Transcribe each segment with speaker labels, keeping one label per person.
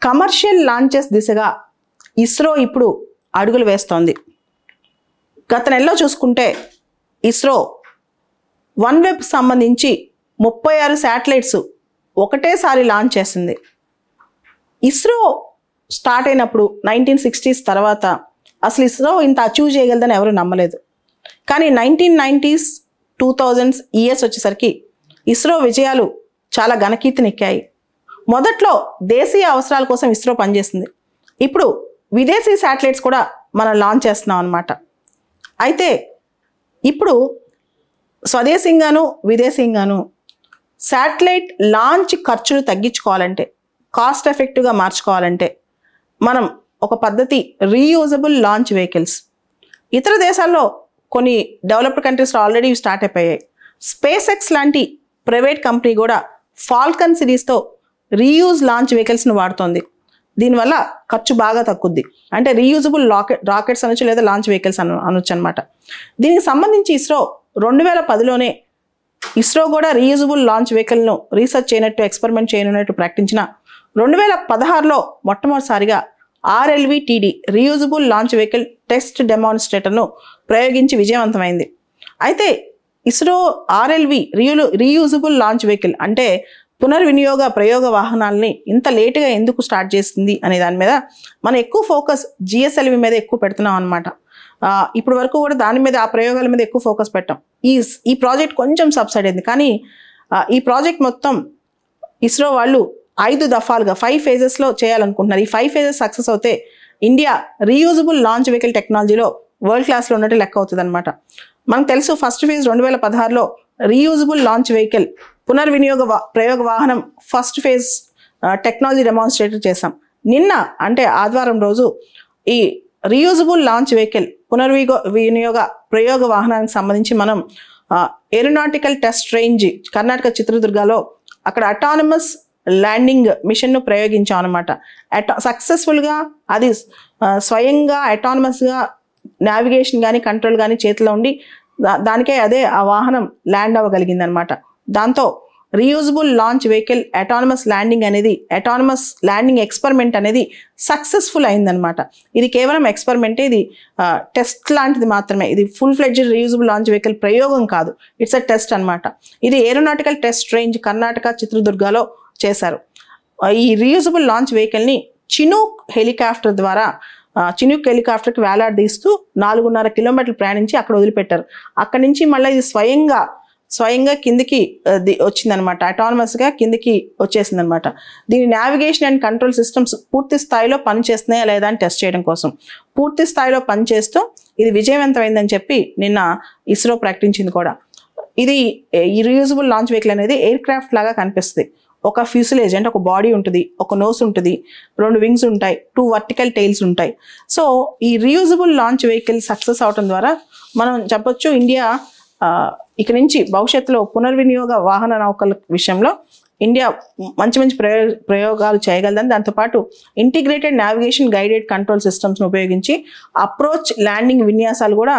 Speaker 1: Commercial launches దిశగా ఇస్రో ఇప్పుడు అడుగులు వేస్తోంది. గత నెలలో చూసుకుంటే ఇస్రో వన్వెబ్ సంబంధించి 36 శాటిలైట్స్ ఒకటేసారి లాంచ్ చేసింది. ఇస్రో స్టార్ట్ అయినప్పుడు 1960s తర్వాత అసలు ఇస్రో ఇంత అచీవ్ చేయగలదని ఎవరు నమ్మలేదు. కానీ 1990s 2000s ఇయర్స్ వచ్చేసరికి ఇస్రో విజయాలు చాలా ఘనకీర్తినెక్కాయి. మొదట్లో దేశీయ అవసరాల కోసం ఇస్రో పనిచేసింది. ఇప్పుడు విదేశీ శాటిలైట్స్ కూడా మనం లాంచ్ చేస్తున్నాం అన్నమాట. అయితే ఇప్పుడు స్వదేశీయంగాను విదేశీయంగాను శాటిలైట్ లాంచ్ ఖర్చులు తగ్గించుకోవాలంటే, కాస్ట్ ఎఫెక్టివ్గా మార్చుకోవాలంటే మనం ఒక పద్ధతి రీయూజబుల్ లాంచ్ వెహికల్స్. ఇతర దేశాల్లో కొన్ని డెవలప్డ్ కంట్రీస్లో ఆల్రెడీ స్టార్ట్ అయిపోయాయి. స్పేస్ ఎక్స్ లాంటి ప్రైవేట్ కంపెనీ కూడా ఫాల్కన్ సిరీస్తో రీయూజ్ లాంచ్ వెహికల్స్ని వాడుతోంది. దీనివల్ల ఖర్చు బాగా తగ్గుద్ది. అంటే రీయూజబుల్ రాకెట్స్ అనొచ్చు, లేదా లాంచ్ వెహికల్స్ అనొచ్చు అనమాట. దీనికి సంబంధించి ఇస్రో 2010లోనే ఇస్రో కూడా రీయూజబుల్ లాంచ్ వెహికల్ను రీసెర్చ్ చేయనట్టు, ఎక్స్పెరిమెంట్ చేయనున్నట్టు ప్రకటించిన 2016లో మొట్టమొదటిసారిగా RLV-TD reusable launch vehicle test డెమాన్స్ట్రేటర్ను ప్రయోగించి విజయవంతమైంది. అయితే ISRO RLV reusable launch vehicle అంటే పునర్వినియోగ ప్రయోగ వాహనాలని ఇంత లేటుగా ఎందుకు స్టార్ట్ చేస్తుంది అనే దాని మీద మనం ఎక్కువ ఫోకస్ GSLV మీద ఎక్కువ పెడుతున్నాం అనమాట. ఇప్పటి వరకు కూడా దాని మీద, ఆ ప్రయోగాల మీద ఎక్కువ ఫోకస్ పెట్టాం. ఈ ప్రాజెక్ట్ కొంచెం సబ్సైడ్ అయింది. కానీ ఈ ప్రాజెక్ట్ మొత్తం ఇస్రో వాళ్ళు 5 దఫాలుగా 5 phases చేయాలనుకుంటున్నారు. ఈ 5 phases సక్సెస్ అవుతే ఇండియా రీయూజబుల్ లాంచ్ వెహికల్ టెక్నాలజీలో వరల్డ్ క్లాస్లో ఉన్నట్టు లెక్క అవుతుంది అనమాట. మనకు తెలుసు, ఫస్ట్ ఫేజ్ 2016లో రీయూజబుల్ లాంచ్ వెహికల్ పునర్వినియోగ ప్రయోగ వాహనం ఫస్ట్ ఫేజ్ టెక్నాలజీ డెమాన్స్ట్రేటర్ చేసాం. నిన్న అంటే ఆదివారం రోజు ఈ రీయూజబుల్ లాంచ్ వెహికల్ వినియోగ ప్రయోగ వాహనానికి సంబంధించి మనం ఏరోనాటికల్ టెస్ట్ రేంజ్ కర్ణాటక చిత్రదుర్గలో అక్కడ అటానమస్ ల్యాండింగ్ మిషన్ను ప్రయోగించాం అనమాట. సక్సెస్ఫుల్గా అది స్వయంగా అటానమస్గా నావిగేషన్ కానీ కంట్రోల్ కానీ చేతిలో ఉండి దానికే అదే ఆ వాహనం ల్యాండ్ అవ్వగలిగింది అనమాట. దాంతో reusable launch vehicle autonomous landing experiment అనేది సక్సెస్ఫుల్ అయిందనమాట. ఇది కేవలం ఎక్స్పెరిమెంటే, ఇది టెస్ట్ లాంటిది మాత్రమే. ఇది full fledged reusable launch vehicle ప్రయోగం కాదు, ఇట్స్ అ టెస్ట్ అనమాట. ఇది ఏరోనాటికల్ టెస్ట్ రేంజ్ కర్ణాటక చిత్రదుర్గలో చేశారు. ఈ రీయూజబుల్ లాంచ్ వెహికల్ని చినూక్ హెలికాప్టర్కి వేలాడదీస్తూ 4.5 కిలోమీటర్లు ప్రయాణించి అక్కడ వదిలిపెట్టారు. అక్కడి నుంచి మళ్ళీ ఇది స్వయంగా కిందికి వచ్చిందనమాట. అటానమస్గా కిందికి వచ్చేసింది అనమాట. దీని నావిగేషన్ అండ్ కంట్రోల్ సిస్టమ్స్ పూర్తి స్థాయిలో పనిచేస్తున్నాయా లేదా అని టెస్ట్ చేయడం కోసం పూర్తి స్థాయిలో పనిచేస్తూ ఇది విజయవంతమైందని చెప్పి నిన్న ఇస్రో ప్రకటించింది కూడా. ఇది ఈ రీయూజబుల్ లాంచ్ వెహికల్ అనేది ఎయిర్ క్రాఫ్ట్ లాగా కనిపిస్తుంది. ఒక ఫ్యూసిలేజ్ అంటే ఒక బాడీ ఉంటుంది, ఒక నోస్ ఉంటుంది, 2 వింగ్స్ ఉంటాయి, 2 వర్టికల్ టైల్స్ ఉంటాయి. సో ఈ రీయూజబుల్ లాంచ్ వెహికల్ సక్సెస్ అవడం ద్వారా మనం చెప్పొచ్చు ఇండియా ఇక నుంచి భవిష్యత్తులో పునర్వినియోగ వాహన నౌకల విషయంలో ఇండియా మంచి ప్రయోగాలు చేయగలదని, దాంతోపాటు ఇంటిగ్రేటెడ్ నావిగేషన్ గైడెడ్ కంట్రోల్ సిస్టమ్స్ను ఉపయోగించి అప్రోచ్ ల్యాండింగ్ విన్యాసాలు కూడా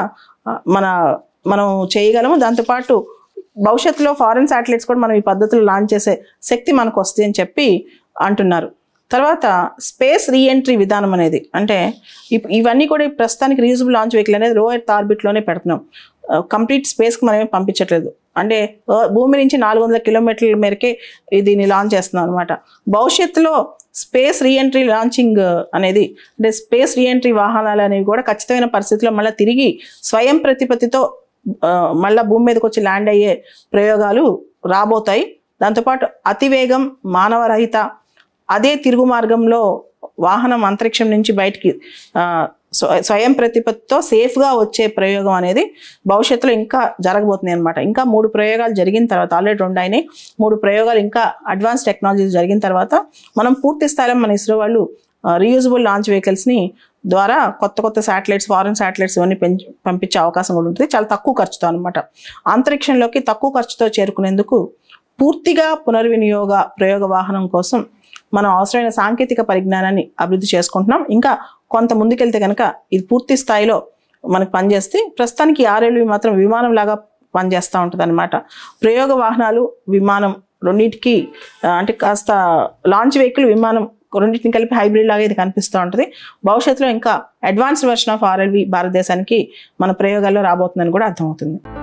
Speaker 1: మనం చేయగలము. దాంతోపాటు భవిష్యత్తులో ఫారెన్ శాటిలైట్స్ కూడా మనం ఈ పద్ధతిలో లాంచ్ చేసే శక్తి మనకు వస్తుంది అని చెప్పి అంటున్నారు. తర్వాత స్పేస్ రీఎంట్రీ విధానం అనేది, అంటే ఇవన్నీ కూడా ప్రస్తుతానికి రీయూజబుల్ లాంచ్ వెహికల్ అనేది లో ఎర్త్ ఆర్బిట్లోనే పెడుతున్నాం. కంప్లీట్ స్పేస్కి మనమే పంపించట్లేదు. అంటే భూమి నుంచి 400 కిలోమీటర్ల మేరకే దీన్ని లాంచ్ చేస్తున్నాం అనమాట. భవిష్యత్తులో స్పేస్ రీఎంట్రీ లాంచింగ్ అనేది, అంటే స్పేస్ రీఎంట్రీ వాహనాలు అనేవి కూడా ఖచ్చితమైన పరిస్థితుల్లో మళ్ళీ తిరిగి స్వయం ప్రతిపత్తితో మళ్ళీ భూమి మీదకి వచ్చి ల్యాండ్ అయ్యే ప్రయోగాలు రాబోతాయి. దాంతోపాటు అతివేగం, మానవరహిత, అదే తిరుగు మార్గంలో వాహనం అంతరిక్షం నుంచి బయటికి స్వయం ప్రతిపత్తితో సేఫ్గా వచ్చే ప్రయోగం అనేది భవిష్యత్తులో ఇంకా జరగబోతుంది అనమాట. ఇంకా 3 ప్రయోగాలు జరిగిన తర్వాత, ఆల్రెడీ 2 అయినాయి, 3 ప్రయోగాలు ఇంకా అడ్వాన్స్ టెక్నాలజీస్ జరిగిన తర్వాత మనం పూర్తి స్థాయిలో మన ఇస్రో వాళ్ళు రీయూజబుల్ లాంచ్ వెహికల్స్ని ద్వారా కొత్త శాటిలైట్స్, ఫారెన్ శాటిలైట్స్ ఇవన్నీ పంపించే అవకాశం కూడా ఉంటుంది, చాలా తక్కువ ఖర్చుతో అనమాట. అంతరిక్షంలోకి తక్కువ ఖర్చుతో చేరుకునేందుకు పూర్తిగా పునర్వినియోగ ప్రయోగ వాహనం కోసం మనం అవసరమైన సాంకేతిక పరిజ్ఞానాన్ని అభివృద్ధి చేసుకుంటున్నాం. ఇంకా కొంత ముందుకెళ్తే కనుక ఇది పూర్తి స్థాయిలో మనకు పనిచేస్తే, ప్రస్తుతానికి RLV మాత్రం విమానం లాగా పనిచేస్తూ ఉంటుంది అనమాట. ప్రయోగ వాహనాలు, విమానం రెండింటికి అంటే కాస్త లాంచ్ వెహికల్, విమానం రెండింటిని కలిపి హైబ్రిడ్ లాగా ఇది కనిపిస్తూ ఉంటుంది. భవిష్యత్తులో ఇంకా అడ్వాన్స్డ్ వెర్షన్ ఆఫ్ RLV భారతదేశానికి మన ప్రయోగాల్లో రాబోతుందని కూడా అర్థమవుతుంది.